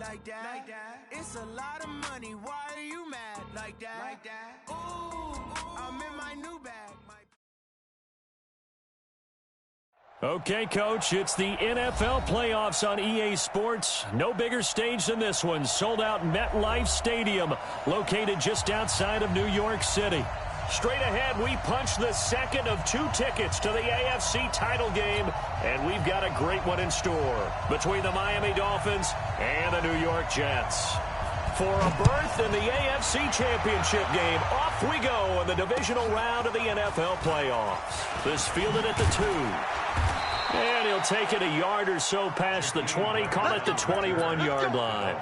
like that. It's a lot of money. Why are you mad like that? Ooh, I'm in my new bag. Okay, Coach, it's the NFL playoffs on EA Sports. No bigger stage than this one. Sold out MetLife Stadium, located just outside of New York City. Straight ahead, we punch the second of 2 tickets to the AFC title game, and we've got a great one in store between the Miami Dolphins and the New York Jets. For a berth in the AFC Championship game, off we go in the divisional round of the NFL playoffs. This fielded at the 2. And he'll take it a yard or so past the 20, call it the 21-yard line.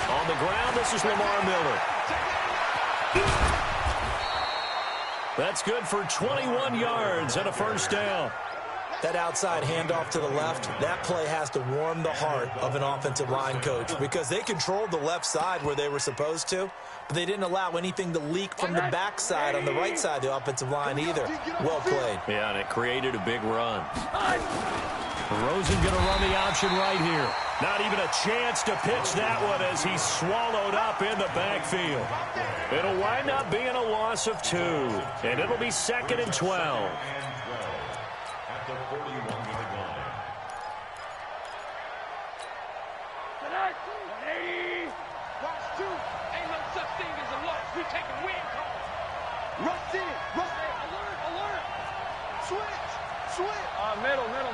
On the ground, this is Lamar Miller. That's good for 21 yards and a first down. That outside handoff to the left, that play has to warm the heart of an offensive line coach because they controlled the left side where they were supposed to, but they didn't allow anything to leak from the backside on the right side of the offensive line either. Well played. Yeah, and it created a big run. Rosen going to run the option right here. Not even a chance to pitch that one as he's swallowed up in the backfield. It'll wind up being a loss of 2, and it'll be 2nd and 12.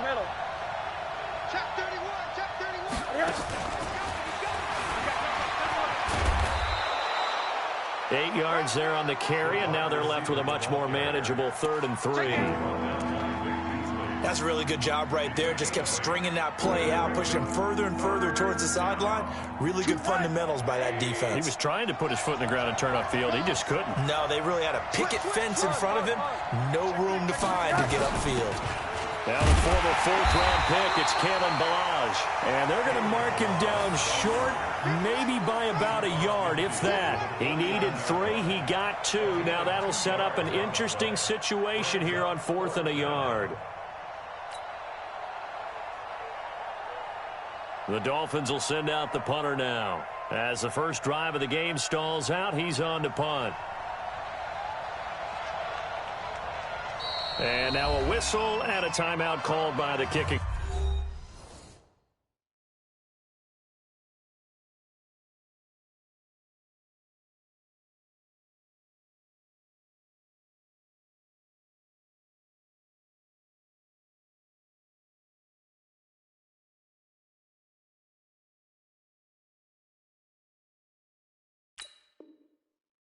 Middle. Check 31. 8 yards there on the carry, and now they're left with a much more manageable 3rd and 3. That's a really good job right there. Just kept stringing that play out, pushing him further and further towards the sideline. Really good fundamentals by that defense. He was trying to put his foot in the ground and turn upfield. He just couldn't. No, they really had a picket fence in front of him. No room to find to get upfield. Now the former 4th-round pick, it's Kalen Ballage. And they're going to mark him down short, maybe by about a yard, if that. He needed 3, he got 2. Now that'll set up an interesting situation here on 4th and a yard. The Dolphins will send out the punter now. As the first drive of the game stalls out, he's on to punt. And now a whistle and a timeout called by the kicking.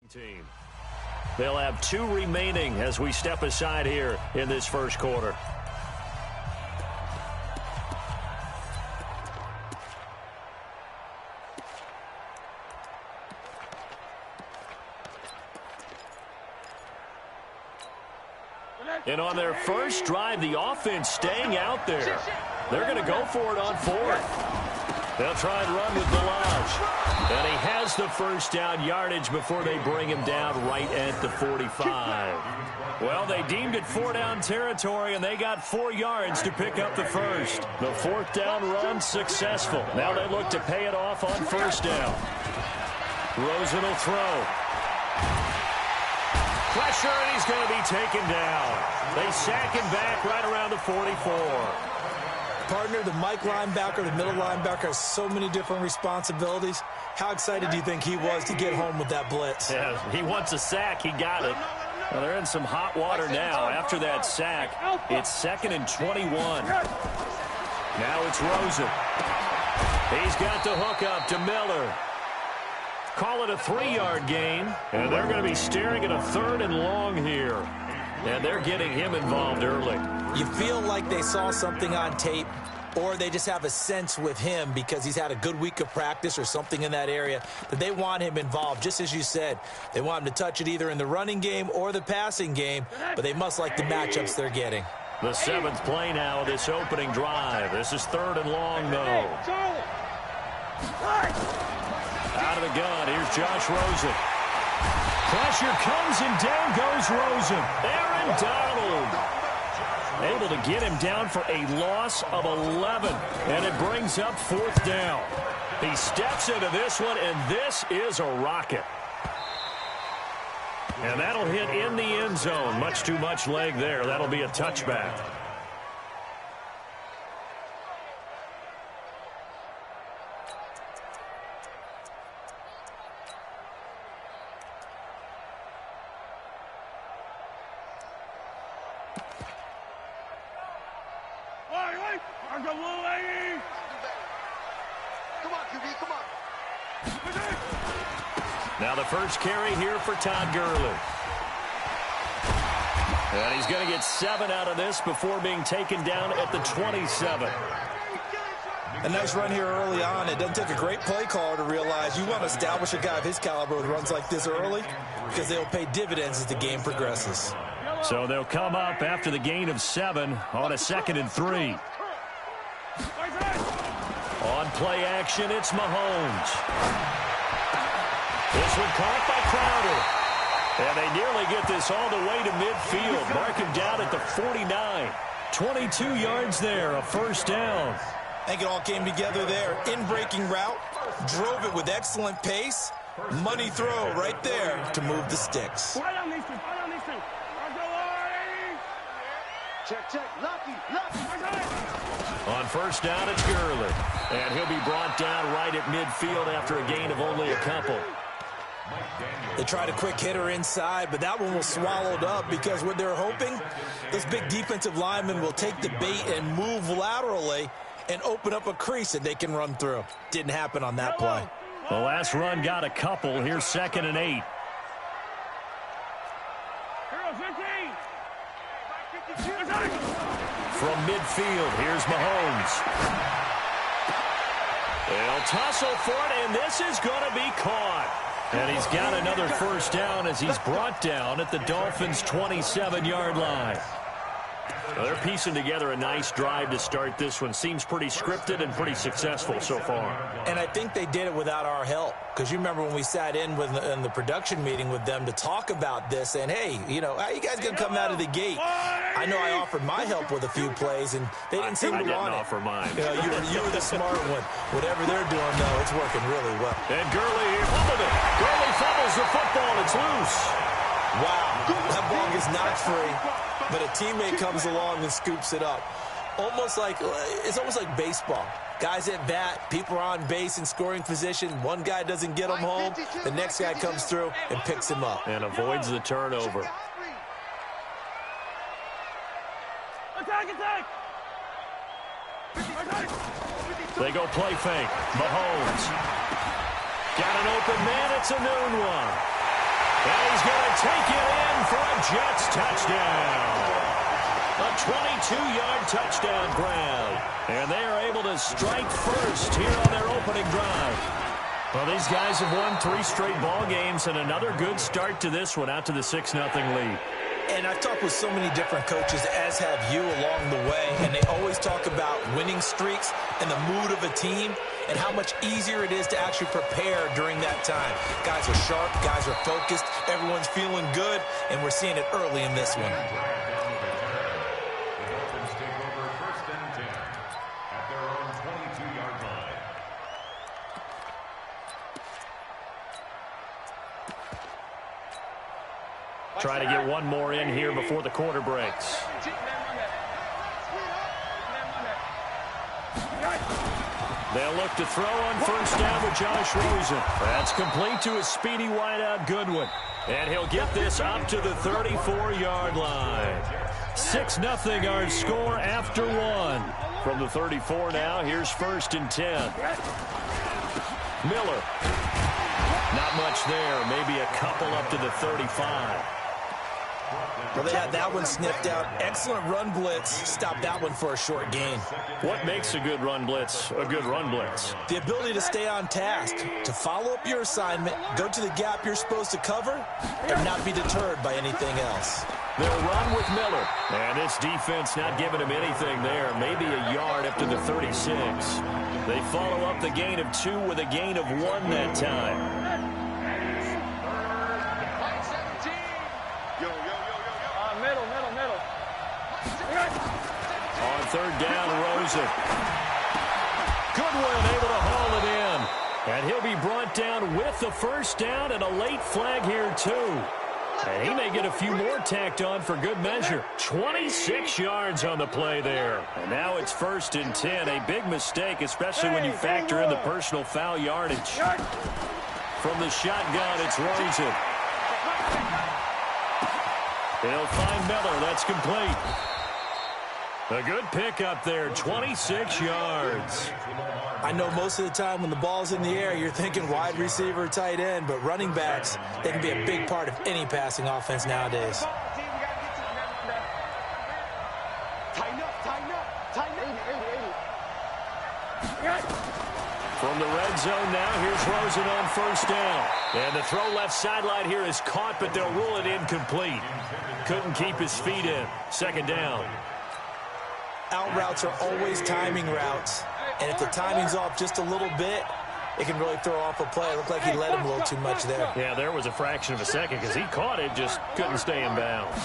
Team. They'll have 2 remaining as we step aside here in this first quarter. And on their first drive, the offense staying out there. They're going to go for it on 4th. They'll try and run with Ballage. And he has the first down yardage before they bring him down right at the 45. Well, they deemed it 4-down territory, and they got 4 yards to pick up the first. The 4th down run successful. Now they look to pay it off on 1st down. Rosen will throw. Pressure, and he's going to be taken down. They sack him back right around the 44. Partner, the Mike linebacker, the middle linebacker has so many different responsibilities. How excited do you think he was to get home with that blitz? Yeah, he wants a sack. He got it. Well, they're in some hot water now. After that sack, it's 2nd and 21. Now it's Rosen. He's got the hook up to Miller. Call it a 3-yard gain, and they're going to be staring at a 3rd and long here. And they're getting him involved early. You feel like they saw something on tape, or they just have a sense with him because he's had a good week of practice or something in that area that they want him involved. Just as you said, they want him to touch it either in the running game or the passing game, but they must like the matchups they're getting. The 7th play now of this opening drive. This is 3rd and long, though. Out of the gun, here's Josh Rosen. Pressure comes, and down goes Rosen. Aaron Donald able to get him down for a loss of 11, and it brings up 4th down. He steps into this one, and this is a rocket. And that'll hit in the end zone. Much too much leg there. That'll be a touchback. Now the first carry here for Todd Gurley. And he's going to get 7 out of this before being taken down at the 27. A nice run here early on. It doesn't take a great play caller to realize you want to establish a guy of his caliber with runs like this early, because they'll pay dividends as the game progresses. So they'll come up after the gain of 7 on a 2nd and 3. On play action, it's Mahomes. This one caught by Crowder. And they nearly get this all the way to midfield. Mark him down at the 49. 22 yards there, a 1st down. I think it all came together there. In-breaking route, drove it with excellent pace. Money throw right there to move the sticks. On 1st down, it's Gurley. And he'll be brought down right at midfield after a gain of only a couple. They tried a quick hitter inside, but that one was swallowed up because what they're hoping, this big defensive lineman will take the bait and move laterally and open up a crease that they can run through. Didn't happen on that play. The last run got a couple. Here's 2nd and 8. From midfield, here's Mahomes. They'll tussle for it, and this is going to be caught. And he's got another 1st down as he's brought down at the Dolphins' 27-yard line. Well, they're piecing together a nice drive to start this one. Seems pretty scripted and pretty successful so far. And I think they did it without our help. Because you remember when we sat in the production meeting with them to talk about this, and hey, you know, how you guys going to come out of the gate? I know I offered my help with a few plays, and they didn't seem to want it. I didn't offer mine. You know, you were the smart one. Whatever they're doing, though, it's working really well. And Gurley fumbled it. Gurley fumbles the football. It's loose. Wow, that ball is not free, but a teammate comes along and scoops it up. It's almost like baseball. Guys at bat, people are on base in scoring position. One guy doesn't get him home. The next guy comes through and picks him up. And avoids the turnover. They go play fake. Mahomes. Got an open man. It's a noon one. And he's going to take it in for a Jets touchdown. A 22-yard touchdown grab. And they are able to strike first here on their opening drive. Well, these guys have won 3 straight ball games and another good start to this one out to the 6-0 lead. And I've talked with so many different coaches, as have you along the way, and they always talk about winning streaks and the mood of a team and how much easier it is to actually prepare during that time. Guys are sharp, guys are focused, everyone's feeling good, and we're seeing it early in this one. Try to get one more in here before the quarter breaks. They'll look to throw on 1st down with Josh Rosen. That's complete to a speedy wideout Goodwin. And he'll get this up to the 34-yard line. 6-0 our score after 1. From the 34 now, here's 1st and 10. Miller. Not much there. Maybe a couple up to the 35. Well, they had that one sniffed out. Excellent run blitz. Stopped that one for a short gain. What makes a good run blitz a good run blitz? The ability to stay on task, to follow up your assignment, go to the gap you're supposed to cover, and not be deterred by anything else. They'll run with Miller. And this defense not giving him anything there. Maybe a yard up to the 36. They follow up the gain of 2 with a gain of 1 that time. Middle. On third down, Rosen. Goodwin able to haul it in. And he'll be brought down with the first down and a late flag here, too. And he may get a few more tacked on for good measure. 26 yards on the play there. And now it's 1st and 10. A big mistake, especially when you factor in the personal foul yardage. From the shotgun, it's Rosen. They'll find Miller. That's complete. A good pickup there, 26 yards. I know most of the time when the ball's in the air, you're thinking wide receiver, tight end, but running backs, they can be a big part of any passing offense nowadays. From the red zone now, here's Rosen on first down. And the throw left sideline here is caught, but they'll rule it incomplete. Couldn't keep his feet in. 2nd down. Out routes are always timing routes. And if the timing's off just a little bit, it can really throw off a play. It looked like he let him a little too much there. Yeah, there was a fraction of a second because he caught it, just couldn't stay in bounds.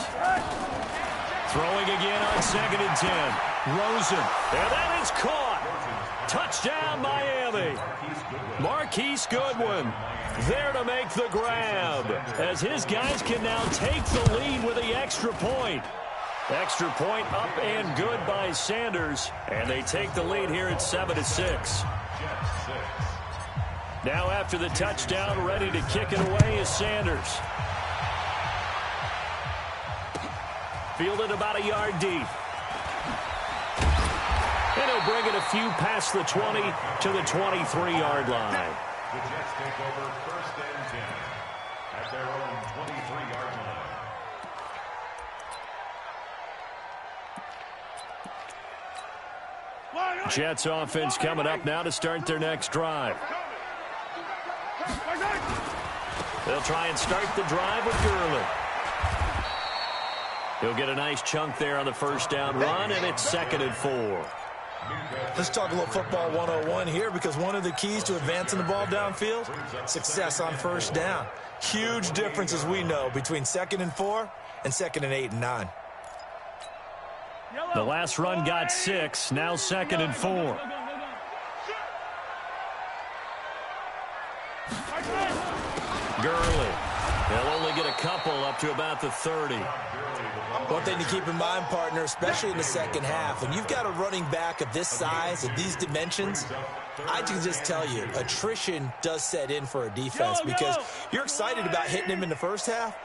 Throwing again on 2nd and 10. Rosen. And that is caught. Touchdown, Miami. Marquise Goodwin there to make the grab as his guys can now take the lead with the extra point. Extra point up and good by Sanders, and they take the lead here at 7-6. Now after the touchdown, ready to kick it away is Sanders. Fielded about a yard deep. And he'll bring it a few past the 20 to the 23-yard line. The Jets take over 1st and 10 at their own 23-yard line. Jets offense coming up now to start their next drive. They'll try and start the drive with Gurley. He'll get a nice chunk there on the first down run, and it's 2nd and 4. Let's talk a little football 101 here, because one of the keys to advancing the ball downfield, success on first down. Huge difference, as we know, between 2nd and 4 and 2nd and 8 and 9. The last run got 6, now 2nd and 4. Gurley. They'll only get a couple up to about the 30. One thing to keep in mind, partner, especially in the second half, when you've got a running back of this size, of these dimensions, I can just tell you, attrition does set in for a defense, because you're excited about hitting him in the first half,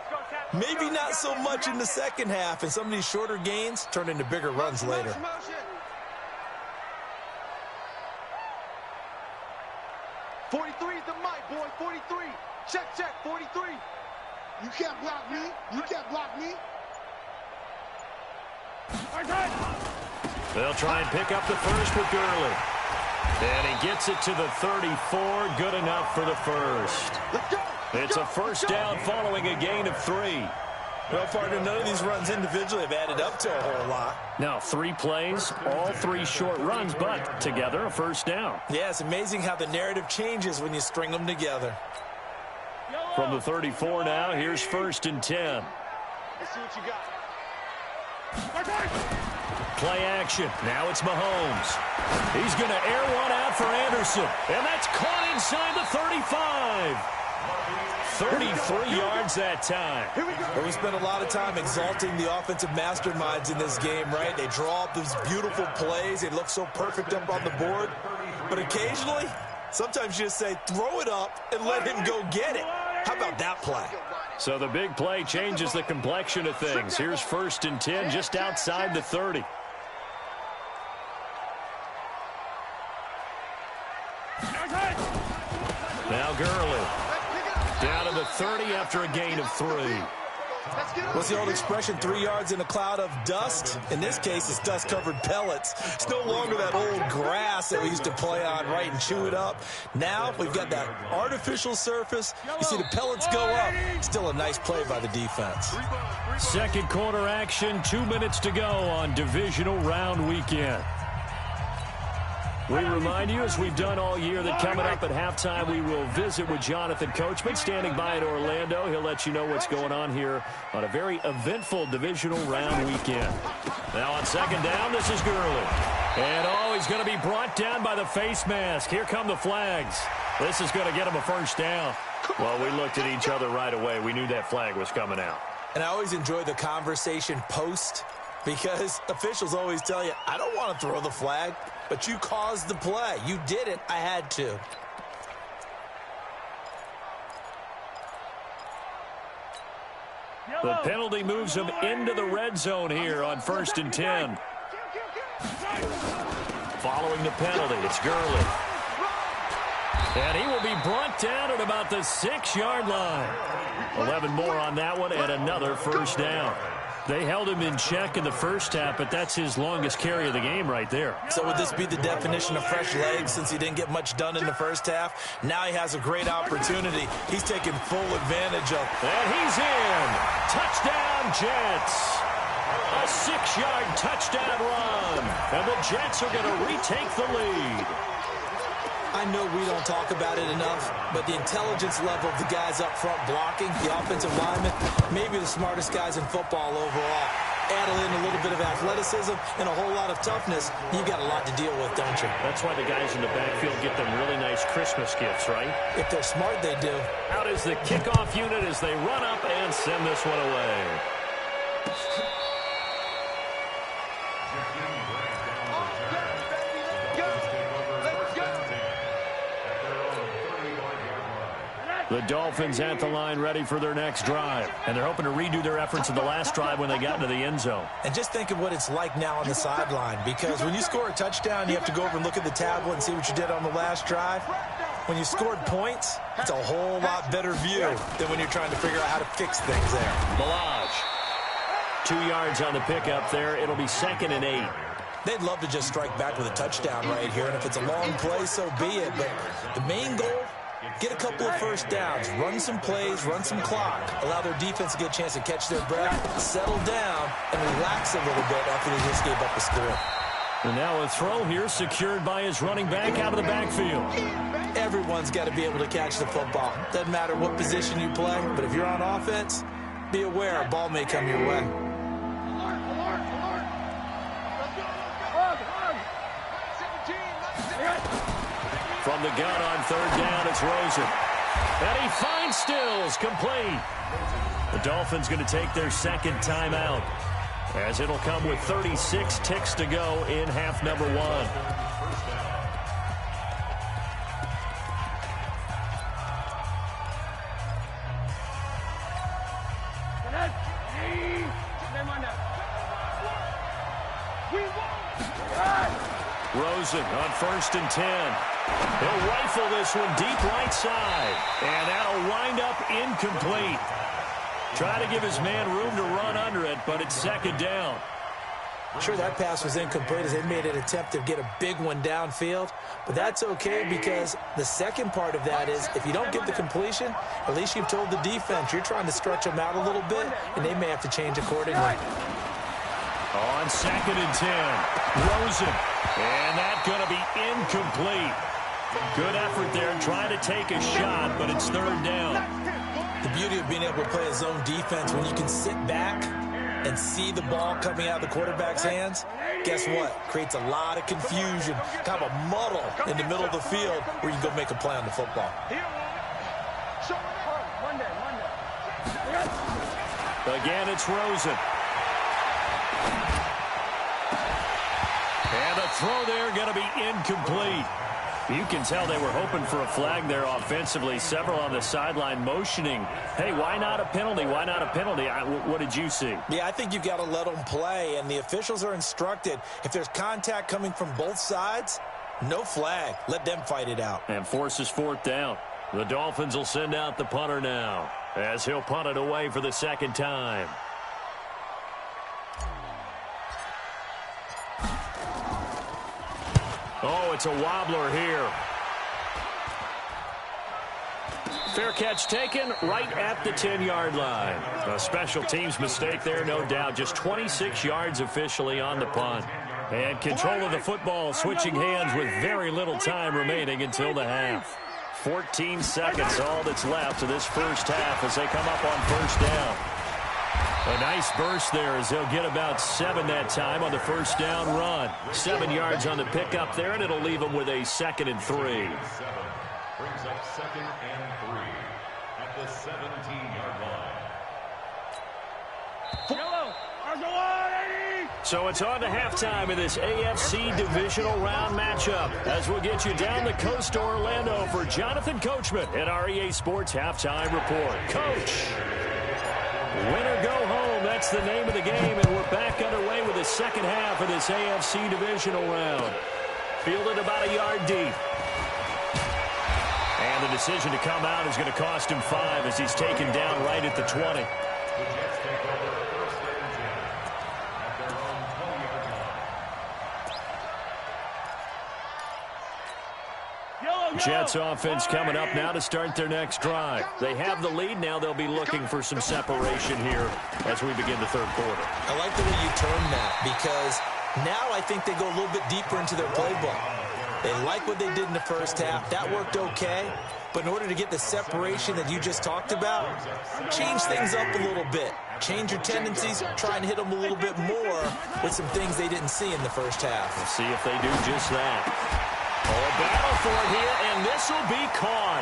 maybe not so much in the second half, and some of these shorter gains turn into bigger runs later. 43 is the mic, boy. 43. Check, 43. You can't block me. You can't block me. They'll try and pick up the first with Gurley. And he gets it to the 34. Good enough for the first. It's a first down following a gain of 3. Well, partner, none of these runs individually have added up to a whole lot. Now, 3 plays, all 3 short runs, but together a first down. Yeah, it's amazing how the narrative changes when you string them together. From the 34 now, here's 1st and 10. Let's see what you got. Play action. Now it's Mahomes. He's going to air one out for Anderson. And that's caught inside the 35. 33 yards that time. Well, we spent a lot of time exalting the offensive masterminds in this game, right? They draw up these beautiful plays. They look so perfect up on the board. But occasionally, sometimes you just say, throw it up and let him go get it. How about that play? So the big play changes the complexion of things. Here's 1st and 10 just outside the 30. Now Gurley. Down to the 30 after a gain of 3. What's the old expression, 3 yards in a cloud of dust? In this case, it's dust-covered pellets. It's no longer that old grass that we used to play on, right, and chew it up. Now we've got that artificial surface. You see the pellets go up. Still a nice play by the defense. Second quarter action, 2 minutes to go on divisional round weekend. We remind you, as we've done all year, that coming up at halftime, we will visit with Jonathan Coachman, standing by in Orlando. He'll let you know what's going on here on a very eventful divisional round weekend. Now on second down, this is Gurley. And, he's going to be brought down by the face mask. Here come the flags. This is going to get him a first down. Well, we looked at each other right away. We knew that flag was coming out. And I always enjoy the conversation post, because officials always tell you, I don't want to throw the flag, but you caused the play. You did it. I had to. The penalty moves him into the red zone here on 1st and 10. Following the penalty, it's Gurley. And he will be brought down at about the 6-yard line. 11 more on that one and another first down. They held him in check in the first half, but that's his longest carry of the game right there. So would this be the definition of fresh legs since he didn't get much done in the first half? Now he has a great opportunity. He's taking full advantage of. And he's in. Touchdown, Jets. A 6-yard touchdown run. And the Jets are going to retake the lead. I know we don't talk about it enough, but the intelligence level of the guys up front blocking, the offensive linemen, maybe the smartest guys in football overall. Add in a little bit of athleticism and a whole lot of toughness, you've got a lot to deal with, don't you? That's why the guys in the backfield get them really nice Christmas gifts, right? If they're smart, they do. Out is the kickoff unit as they run up and send this one away. The Dolphins at the line ready for their next drive. And they're hoping to redo their efforts in the last drive when they got into the end zone. And just think of what it's like now on the sideline, because when you score a touchdown, you have to go over and look at the tablet and see what you did on the last drive. When you scored points, it's a whole lot better view than when you're trying to figure out how to fix things there. Milage. 2 yards on the pickup there. It'll be 2nd and 8. They'd love to just strike back with a touchdown right here, and if it's a long play, so be it. But the main goal, get a couple of first downs, run some plays, run some clock, allow their defense to get a chance to catch their breath, settle down, and relax a little bit after they just gave up a score. And now a throw here secured by his running back out of the backfield. Everyone's got to be able to catch the football. Doesn't matter what position you play, but if you're on offense, be aware a ball may come your way. From the gun on 3rd down, it's Rosen. And he finds Stills, complete. The Dolphins going to take their 2nd timeout, as it'll come with 36 ticks to go in half number 1. Rosen on 1st and 10. He'll rifle this one deep right side. And that'll wind up incomplete. Try to give his man room to run under it, but it's 2nd down. Sure, that pass was incomplete as they made an attempt to get a big one downfield. But that's okay, because the second part of that is if you don't get the completion, at least you've told the defense you're trying to stretch them out a little bit, and they may have to change accordingly. On 2nd and 10, Rosen. And that's going to be incomplete. Good effort there, trying to take a shot, but it's 3rd down. The beauty of being able to play a zone defense, when you can sit back and see the ball coming out of the quarterback's hands, guess what? Creates a lot of confusion, kind of a muddle in the middle of the field where you can go make a play on the football. Again, it's Rosen. And the throw there going to be incomplete. You can tell they were hoping for a flag there offensively. Several on the sideline motioning, hey, why not a penalty? Why not a penalty? What did you see? Yeah, I think you've got to let them play, and the officials are instructed, if there's contact coming from both sides, no flag. Let them fight it out. And forces 4th down. The Dolphins will send out the punter now. as he'll punt it away for the second time. Oh, it's a wobbler here. Fair catch taken right at the 10-yard line. A special teams mistake there, no doubt. Just 26 yards officially on the punt. And control of the football switching hands with very little time remaining until the half. 14 seconds, all that's left of this first half as they come up on first down. A nice burst there as they'll get about 7 that time on the first down run. 7 yards on the pickup there, and it'll leave them with a 2nd and 3. Brings up 2nd and 3 at the 17-yard line. So it's on to halftime in this AFC divisional round matchup as we'll get you down the coast to Orlando for Jonathan Coachman at our EA Sports Halftime Report. Coach, win or go home, that's the name of the game, and we're back underway with the second half of this AFC divisional round. Fielded about a yard deep. And the decision to come out is going to cost him 5 as he's taken down right at the 20. Jets offense coming up now to start their next drive. They have the lead. Now they'll be looking for some separation here as we begin the third quarter. I like the way you term that because now I think they go a little bit deeper into their playbook. They like what they did in the first half. That worked okay. But in order to get the separation that you just talked about, change things up a little bit. Change your tendencies, try and hit them a little bit more with some things they didn't see in the first half. We'll see if they do just that. Oh, a battle for it here, and this will be caught.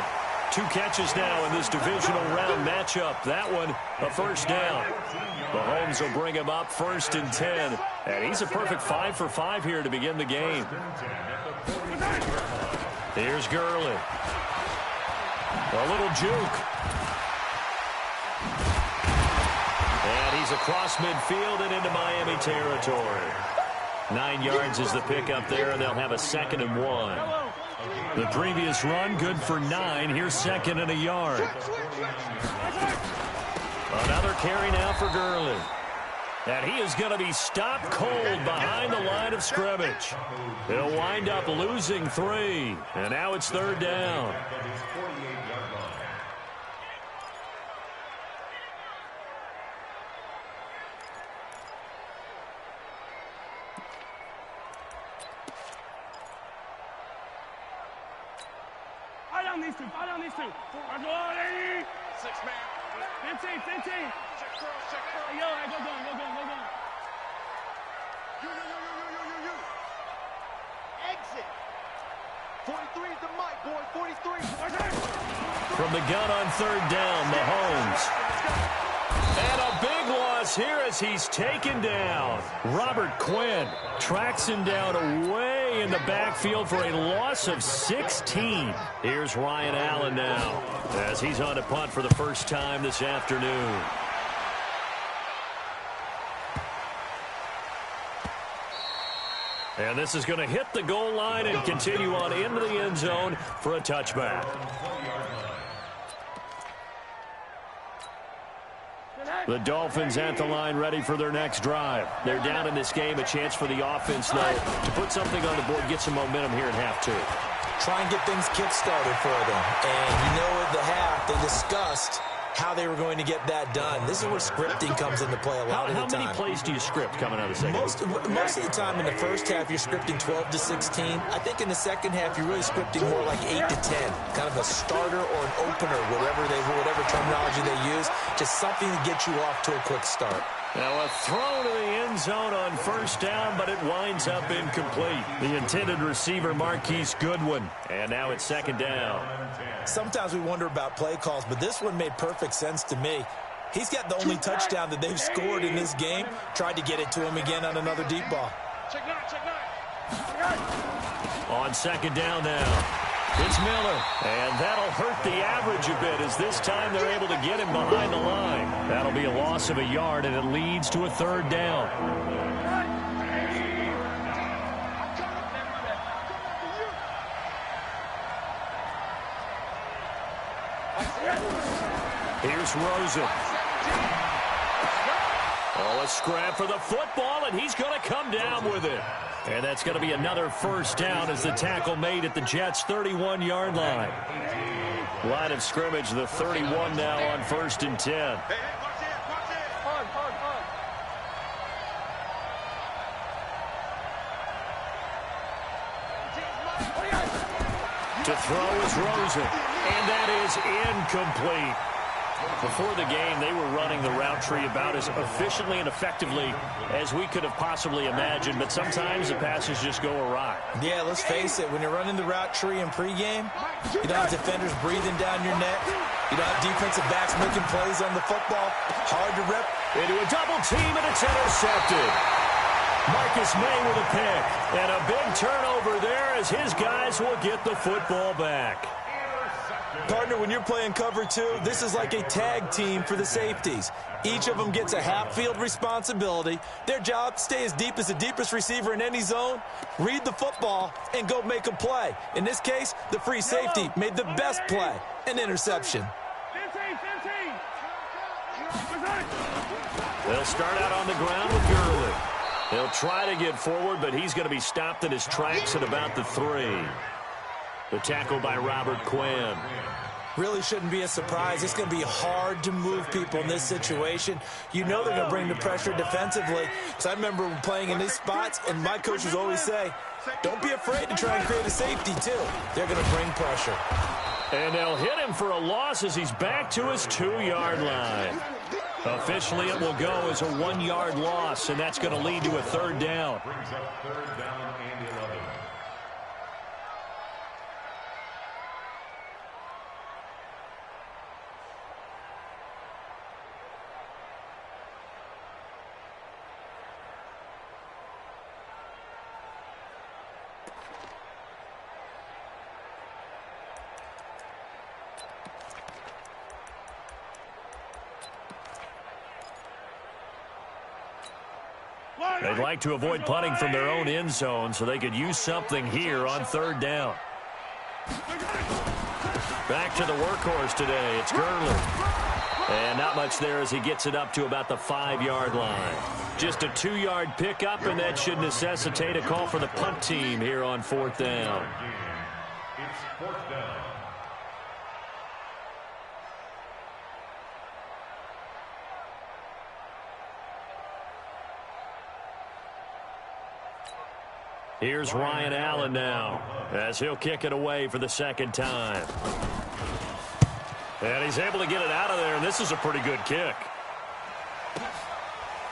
2 catches now in this divisional round matchup. That one, a first down. Mahomes will bring him up 1st and 10. And he's a perfect 5 for 5 here to begin the game. Here's Gurley. A little juke. And he's across midfield and into Miami territory. 9 yards is the pickup there, and they'll have a 2nd and 1. The previous run, good for 9. Here's 2nd and a yard. Another carry now for Gurley. And he is going to be stopped cold behind the line of scrimmage. He'll wind up losing 3. And now it's 3rd down. Fall down these two. 6 man. 15. Check girl. Yo, go down. You. Exit. 43 is the mic, boy. 43. From the gun on 3rd down, Mahomes. And a big loss here as he's taken down. Robert Quinn tracks him down away in the backfield for a loss of 16. Here's Ryan Allen now as he's on to punt for the first time this afternoon. And this is going to hit the goal line and continue on into the end zone for a touchback. The Dolphins at the line ready for their next drive. They're down in this game. A chance for the offense, though, to put something on the board, get some momentum here in half 2. Try and get things kick-started for them. And you know at the half, they discussed how they were going to get that done. This is where scripting comes into play a lot of the time. How many plays do you script coming out of the second half? Most of the time in the first half, you're scripting 12 to 16. I think in the second half, you're really scripting more like 8 to 10. Kind of a starter or an opener, whatever terminology they use. Just something to get you off to a quick start. Now a throw to the end zone on 1st down, but it winds up incomplete. The intended receiver, Marquise Goodwin. And now it's 2nd down. Sometimes we wonder about play calls, but this one made perfect sense to me. He's got the only touchdown that they've scored in this game. Tried to get it to him again on another deep ball. Check nine. On 2nd down now. It's Miller, and that'll hurt the average a bit as this time they're able to get him behind the line. That'll be a loss of a yard, and it leads to a 3rd down. Here's Rosen. Oh, a scrap for the football, and he's going to come down with it. And that's going to be another first down as the tackle made at the Jets' 31-yard line. Line of scrimmage, the 31 now on 1st and 10. To throw is Rosen, and that is incomplete. Before the game, they were running the route tree about as efficiently and effectively as we could have possibly imagined, but sometimes the passes just go awry. Yeah, let's face it, when you're running the route tree in pregame, you don't have defenders breathing down your neck. You don't have defensive backs making plays on the football. Hard to rip. Into a double team, and it's intercepted. Marcus May with a pick, and a big turnover there as his guys will get the football back. Partner, when you're playing cover two, this is like a tag team for the safeties. Each of them gets a half-field responsibility. Their job, stay as deep as the deepest receiver in any zone, read the football, and go make a play. In this case, the free safety made the best play, an interception. 15. They'll start out on the ground with Gurley. He'll try to get forward, but he's going to be stopped in his tracks at about the 3. The tackle by Robert Quinn. Really shouldn't be a surprise. It's going to be hard to move people in this situation. You know they're going to bring the pressure defensively. Because I remember playing in these spots, and my coaches always say, don't be afraid to try and create a safety, too. They're going to bring pressure. And they'll hit him for a loss as he's back to his 2-yard line. Officially, it will go as a 1-yard loss, and that's going to lead to a 3rd down. Brings up 3rd down and 11. They'd like to avoid punting from their own end zone so they could use something here on 3rd down. Back to the workhorse today. It's Gurley. And not much there as he gets it up to about the 5-yard line. Just a 2-yard pickup, and that should necessitate a call for the punt team here on 4th down. It's 4th down. Here's Ryan Allen now as he'll kick it away for the 2nd time. And he's able to get it out of there, and this is a pretty good kick.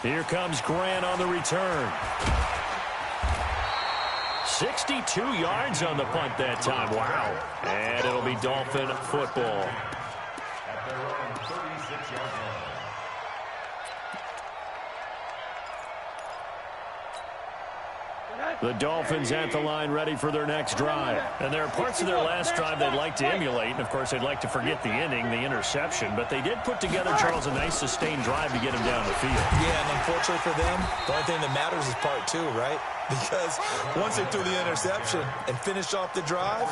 Here comes Grant on the return. 62 yards on the punt that time. Wow. And it'll be Dolphin football. At their own 36-yard line. The Dolphins at the line ready for their next drive. And there are parts of their last drive they'd like to emulate. And, of course, they'd like to forget the ending, the interception. But they did put together, Charles, a nice sustained drive to get him down the field. Yeah, and unfortunately for them, the only thing that matters is part 2, right? Because once they threw the interception and finished off the drive,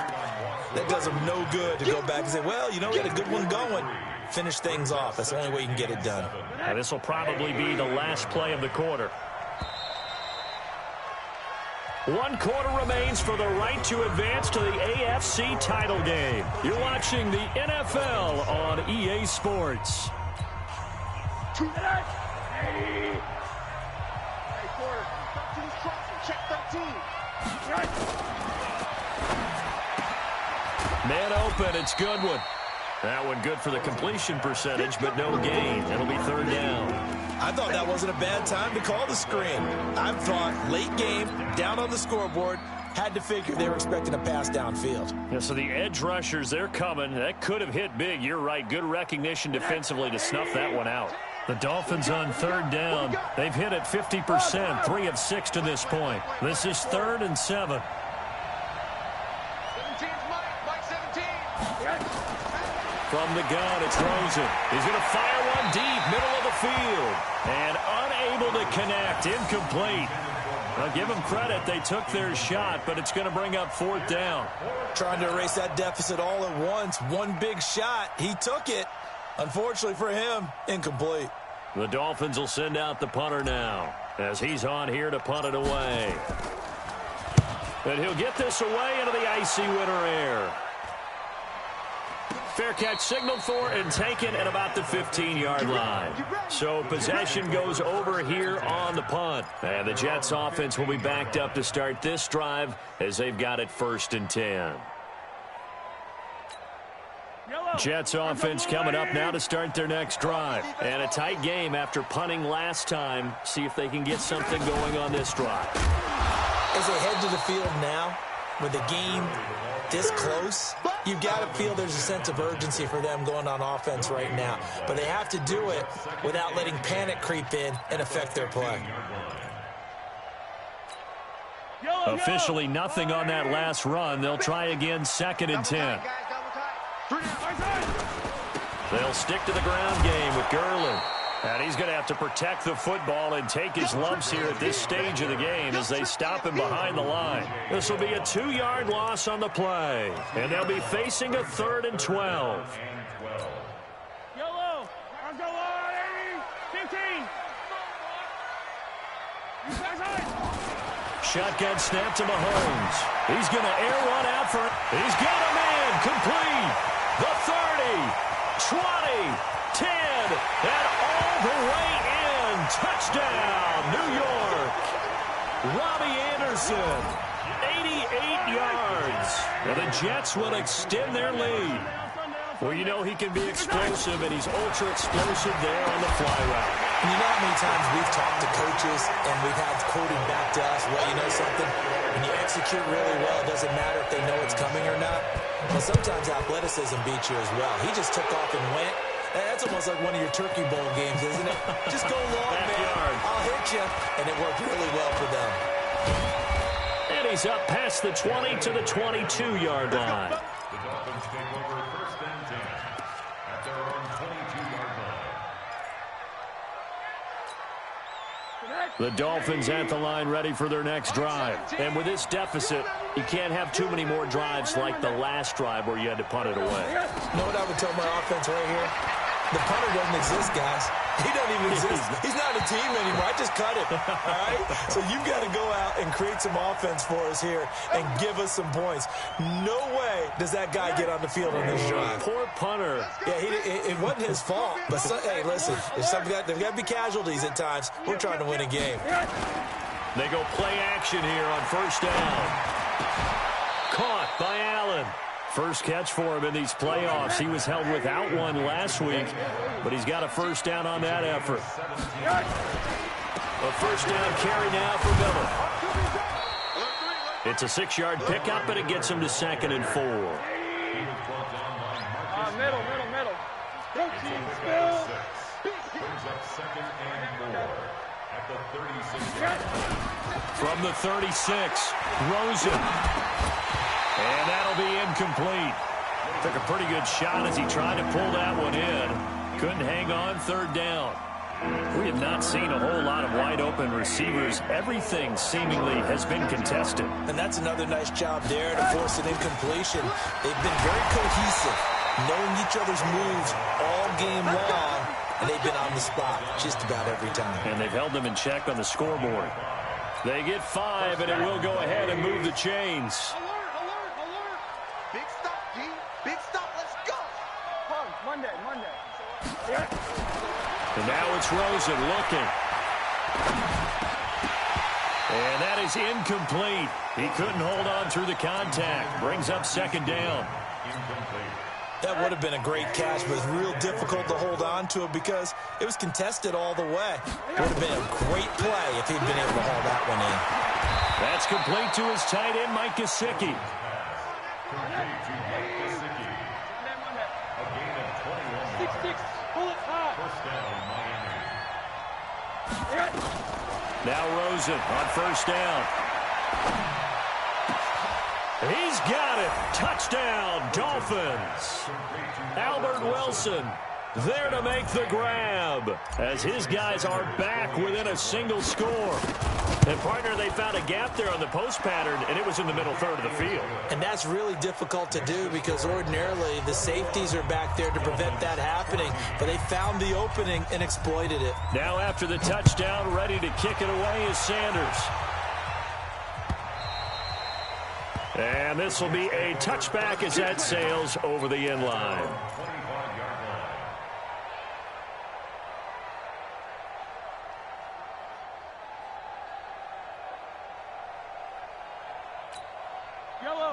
that does them no good to go back and say, well, you know, we had a good one going. Finish things off. That's the only way you can get it done. Now, this will probably be the last play of the quarter. 1 quarter remains for the right to advance to the AFC title game. You're watching the NFL on EA Sports. Man open, it's Goodwin. That one good for the completion percentage, but no gain. It'll be 3rd down. I thought that wasn't a bad time to call the screen. I thought late game, down on the scoreboard, had to figure they were expecting a pass downfield. Yeah, so the edge rushers, they're coming. That could have hit big. You're right. Good recognition defensively to snuff that one out. The Dolphins on 3rd down. They've hit it 50%, 3 of 6 to this point. This is 3rd and 7. From the gun, it's Rosen. He's going to fire one deep, middle of the field. And unable to connect, incomplete. I'll give them credit. They took their shot, but it's going to bring up 4th down. Trying to erase that deficit all at once. One big shot. He took it, Unfortunately for him, incomplete. The Dolphins will send out the punter now as he's on here to punt it away. And he'll get this away into the icy winter air. Fair catch signaled for and taken at about the 15-yard line. So possession goes over here on the punt. And the Jets offense will be backed up to start this drive as they've got it 1st and 10. Jets offense coming up now to start their next drive. And a tight game after punting last time. See if they can get something going on this drive. As they head to the field now, with the game this close, you've got to feel there's a sense of urgency for them going on offense right now. But they have to do it without letting panic creep in and affect their play. Officially nothing on that last run. They'll try again 2nd and 10. They'll stick to the ground game with Gurley. And he's going to have to protect the football and take his lumps here at this stage of the game as they stop him behind the line. This will be a 2-yard loss on the play. And they'll be facing a 3rd and 12. Yellow. Let's go, 15. Shotgun snap to Mahomes. He's going to air one out for... He's got a man complete. The 30, 20, 10, and all the way in. Touchdown, New York. Robbie Anderson, 88 yards. And the Jets will extend their lead. Well, you know he can be explosive, and he's ultra-explosive there on the fly route. And you know how many times we've talked to coaches and we've had quoted back to us, well, you know something? When you execute really well, it doesn't matter if they know it's coming or not. Well, sometimes athleticism beats you as well. He just took off and went. That's almost like one of your Turkey Bowl games, isn't it? Just go long, man. I'll hit you. And it worked really well for them. And he's up past the 20 to the 22-yard line. The Dolphins take over 1st and 10 at their own 22-yard line. The Dolphins at the line ready for their next drive. And with this deficit, you can't have too many more drives like the last drive where you had to punt it away. You know what I would tell my offense right here? The punter doesn't exist, guys. He doesn't even exist. He's not a team anymore. I just cut him, all right? So you've got to go out and create some offense for us here and give us some points. No way does that guy get on the field on this drive. Poor punter. Yeah, it wasn't his fault. But, hey, listen, there's got to be casualties at times. We're trying to win a game. They go play action here on 1st down. Caught by Allen. First catch for him in these playoffs. He was held without one last week, but he's got a 1st down on that effort. A 1st down carry now for Miller. It's a 6-yard pickup, and it gets him to 2nd and 4. Middle. Brings up 2nd and 4 at the 36. From the 36, Rosen. And that'll be incomplete. Took a pretty good shot as he tried to pull that one in. Couldn't hang on 3rd down. We have not seen a whole lot of wide-open receivers. Everything seemingly has been contested. And that's another nice job there to force an incompletion. They've been very cohesive, knowing each other's moves all game long, and they've been on the spot just about every time. And they've held them in check on the scoreboard. They get 5, and it will go ahead and move the chains. Big stop, G. Big stop. Let's go. Monday. And now it's Rosen looking. And that is incomplete. He couldn't hold on through the contact. Brings up 2nd down. That would have been a great catch, but it's real difficult to hold on to it because it was contested all the way. It would have been a great play if he'd been able to haul that one in. That's complete to his tight end, Mike Gesicki. A gain of 21. 6-6. Pull it high. 1st down, Miami. Now Rosen on 1st down. He's got it. Touchdown, Dolphins. Albert Wilson there to make the grab as his guys are back within a single score. And, partner, they found a gap there on the post pattern, and it was in the middle third of the field. And that's really difficult to do because ordinarily the safeties are back there to prevent that happening. But they found the opening and exploited it. Now after the touchdown, ready to kick it away is Sanders. And this will be a touchback as that sails over the end line.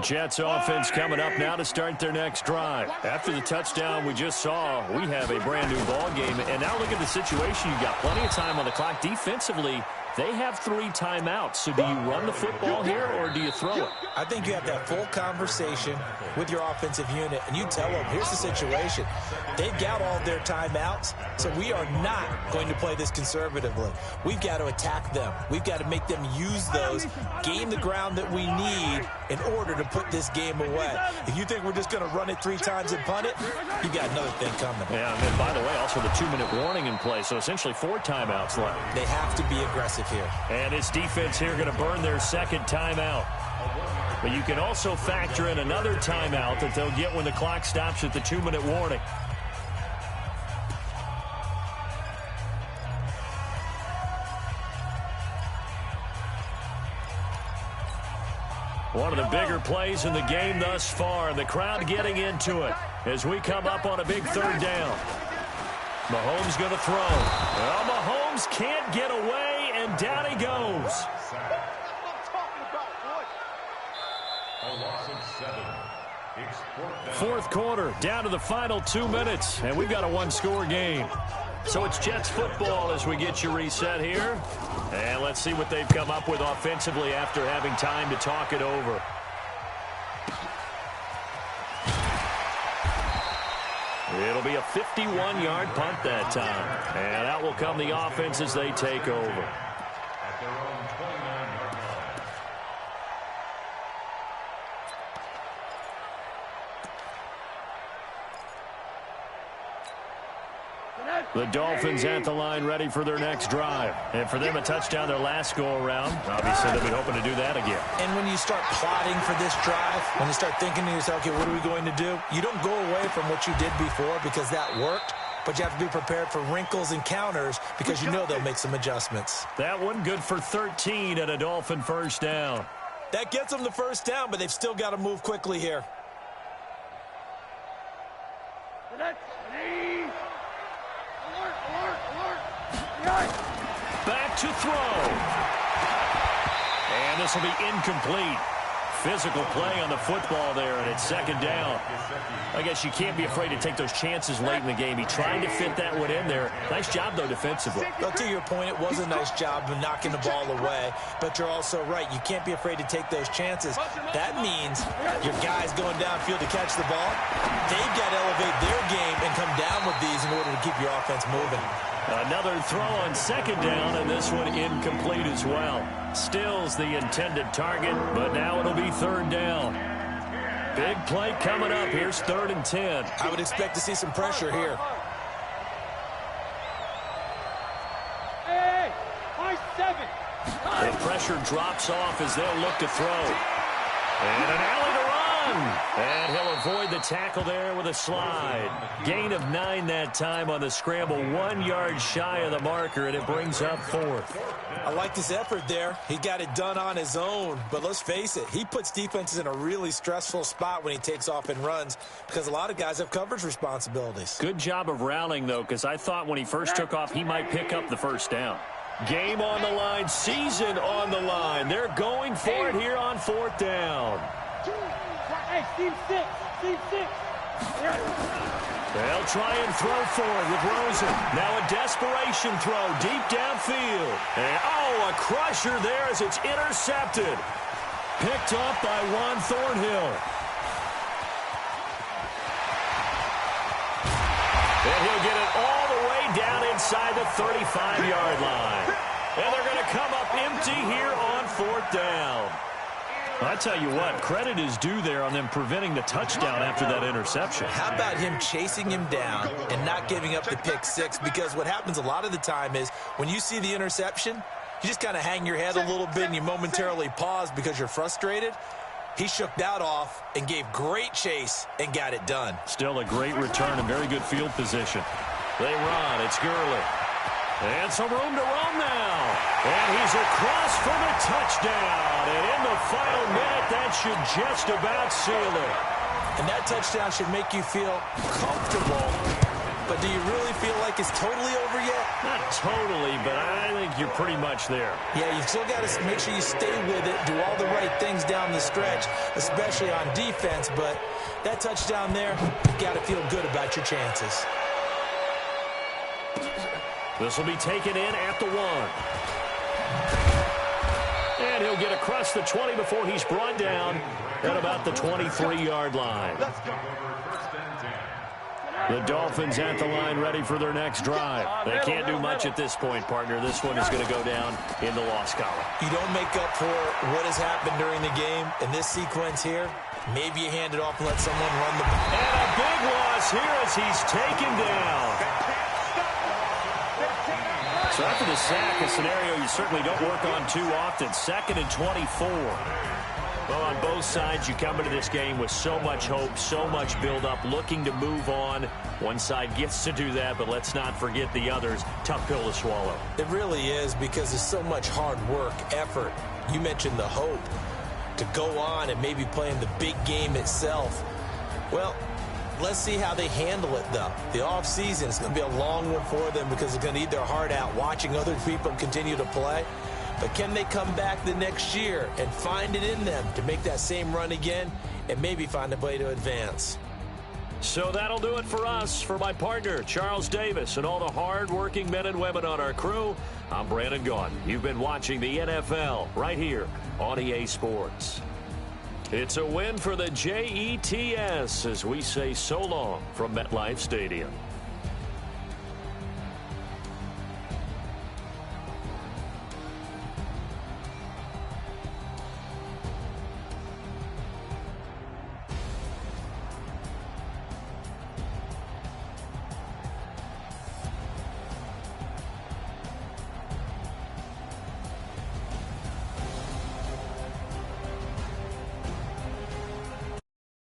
Jets offense coming up now to start their next drive. After the touchdown we just saw, we have a brand new ball game. And now look at the situation. You've got plenty of time on the clock. Defensively, they have 3 timeouts. So do you run the football here or do you throw it? I think you have that full conversation with your offensive unit, and you tell them, here's the situation. They've got all their timeouts, so we are not going to play this conservatively. We've got to attack them. We've got to make them use those, gain the ground that we need in order to put this game away. If you think we're just going to run it 3 times and punt it, you got another thing coming. Yeah, and then, by the way, also the 2-minute warning in play, so essentially 4 timeouts left. They have to be aggressive here. And this defense here going to burn their second timeout. But you can also factor in another timeout that they'll get when the clock stops at the 2-minute warning. One of the bigger plays in the game thus far, and the crowd getting into it as we come up on a big third down. Mahomes going to throw. Well, Mahomes can't get away, and down he goes. A loss of 7. Fourth quarter, down to the final 2 minutes, and we've got a 1-score game. So it's Jets football as we get you reset here. And let's see what they've come up with offensively after having time to talk it over. It'll be a 51-yard punt that time. And out will come the offense as they take over. At their own 29-yard line. The Dolphins at the line ready for their next drive. And for them, a touchdown their last go-around. Obviously, they'll be hoping to do that again. And when you start plotting for this drive, when you start thinking to yourself, okay, what are we going to do? You don't go away from what you did before because that worked, but you have to be prepared for wrinkles and counters because you know they'll make some adjustments. That one good for 13 and a Dolphin first down. That gets them the first down, but they've still got to move quickly here. Back to throw. And this will be incomplete. Physical play on the football there, and it's second down. I guess you can't be afraid to take those chances late in the game. He tried to fit that one in there. Nice job, though, defensively. Well, to your point, it was a nice job of knocking the ball away, but you're also right. You can't be afraid to take those chances. That means your guys going downfield to catch the ball, they've got to elevate their game and come down with these in order to keep your offense moving. Another throw on second down, and this one incomplete as well. Still's the intended target, but now it'll be third down. Big play coming up. Here's 3rd and 10. I would expect to see some pressure here. Hey, 7. The pressure drops off as they'll look to throw. And an alley to run. And he'll avoid the tackle there with a slide. Gain of 9 that time on the scramble. 1 yard shy of the marker, and it brings up 4th. I like this effort there. He got it done on his own. But let's face it, he puts defenses in a really stressful spot when he takes off and runs because a lot of guys have coverage responsibilities. Good job of rallying, though, because I thought when he first took off, he might pick up the first down. Game on the line, season on the line. They're going for it here on 4th down. Hey, team 6. Team 6. They'll try and throw forward with Rosen. Now a desperation throw deep downfield. And, a crusher there as it's intercepted. Picked up by Juan Thornhill. And he'll get it all the way down inside the 35-yard line. And they're going to come up empty here on 4th down. Well, I tell you what, credit is due there on them preventing the touchdown after that interception. How about him chasing him down and not giving up the pick six? Because what happens a lot of the time is when you see the interception, you just kind of hang your head a little bit and you momentarily pause because you're frustrated. He shook that off and gave great chase and got it done. Still a great return and very good field position. They run. It's Gurley. And some room to roam now. And he's across for the touchdown. And in the final minute, that should just about seal it. And that touchdown should make you feel comfortable. But do you really feel like it's totally over yet? Not totally, but I think you're pretty much there. Yeah, you still got to make sure you stay with it, do all the right things down the stretch, especially on defense. But that touchdown there, you got to feel good about your chances. This will be taken in at the 1. And he'll get across the 20 before he's brought down at about the 23-yard line. The Dolphins at the line ready for their next drive. They can't do much at this point, partner. This one is going to go down in the loss column. You don't make up for what has happened during the game in this sequence here. Maybe you hand it off and let someone run the ball. And a big loss here as he's taken down. So after the sack, a scenario you certainly don't work on too often. 2nd and 24. Well, on both sides, you come into this game with so much hope, so much build-up, looking to move on. One side gets to do that, but let's not forget the others. Tough pill to swallow. It really is, because there's so much hard work, effort. You mentioned the hope to go on and maybe play in the big game itself. Well, let's see how they handle it, though. The offseason is going to be a long one for them because they're going to eat their heart out watching other people continue to play. But can they come back the next year and find it in them to make that same run again and maybe find a way to advance? So that'll do it for us. For my partner, Charles Davis, and all the hard-working men and women on our crew, I'm Brandon Gaughan. You've been watching the NFL right here on EA Sports. It's a win for the Jets as we say so long from MetLife Stadium.